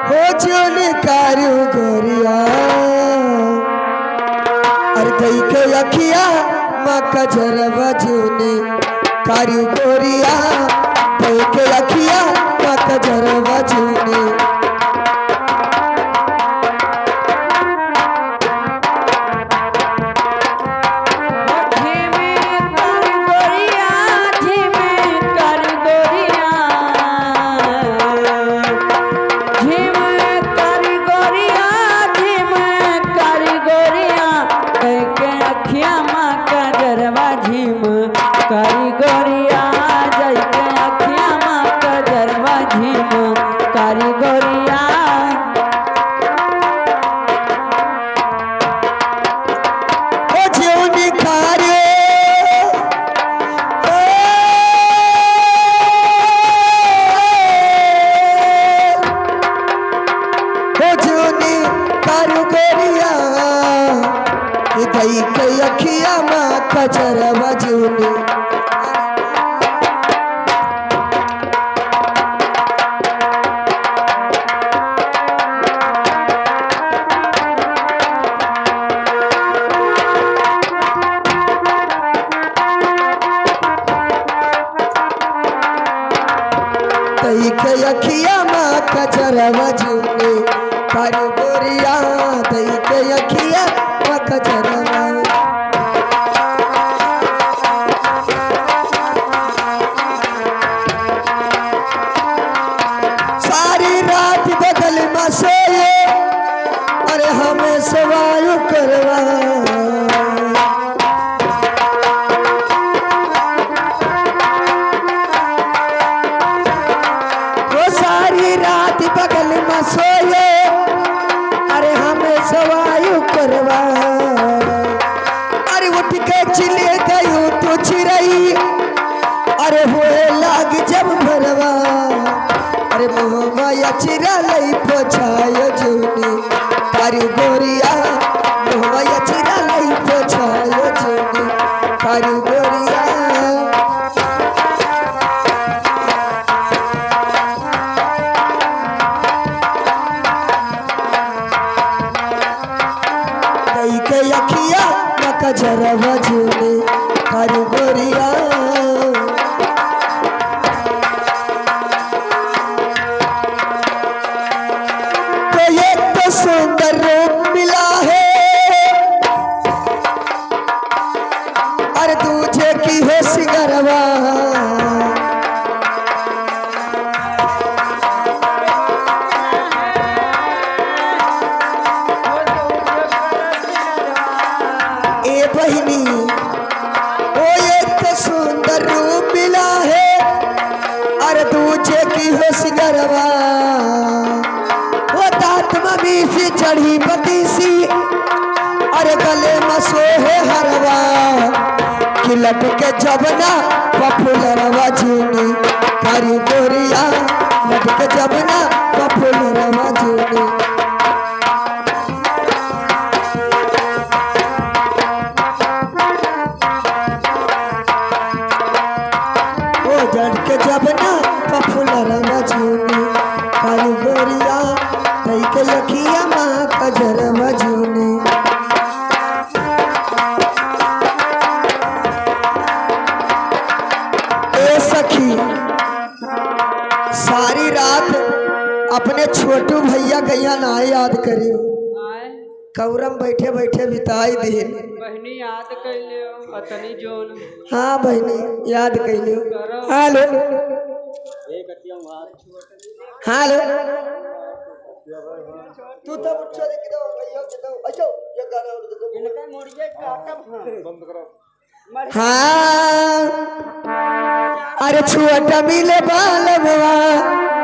हो जोने कारू गोरिया अरे दई के अखिया माँ का जरवा जोने कारू गोरिया दई के अखिया माँ का जरवा जोने कारीगरिया जैके अखिया माँ का जरवा झीम कारीगरिया ओ जोनी कारे ओ जोनी कारू गोरिया दई के अखिया माँ का जरवा जोनी दई के अखिया माँ का जरवा जोनी कारू गोरिया दई के अखिया माँ का जरवा सारी रात बगल में सोए अरे हमें सवाल करवा सारी रात बगल में सोए अरे हमें सवायु करवा अरे उठ के चिले गयू तो चिरई अरे हुए लाग जब भरवा अरे मोहमा या चिरा लई पोछायो जूनी कारू गोरिया मोहमा या चिरा लई पोछायो जूनी कारू गोरिया के अखिया मका जरवा जोने कारू गोरिया तो ये तो सुंदर रूप मिला है अरे दूजे की है सिंगरवा बहिनी ओ एक तो सुंदर रूप मिला है अरे दूजे की हो सिंगरवा वो दांत में सी चढ़ी बतीसी अरे गले में सोहे हरवा किलट के जबना पफुलरवा जूनी कारू गोरिया लट के जबना पफुलरवा जूनी जड़ के जबना पफुलरवा जूनी कारू गोरिया दई के अखिया माँ का जरवा जूनी ए सखी सारी रात अपने छोटू भैया गैया ना याद करी कौरम बैठे बैठे बिताई दिन बहनी याद कैले पतनी जोन हाँ बहनी याद कैले हेलो हेलो तू तब उठ चले कि दो भैया के दो अच्छा ये गाना और देखो इनका मोड़िए काटब बंद करो हाँ अरे छुआ मिले बालवा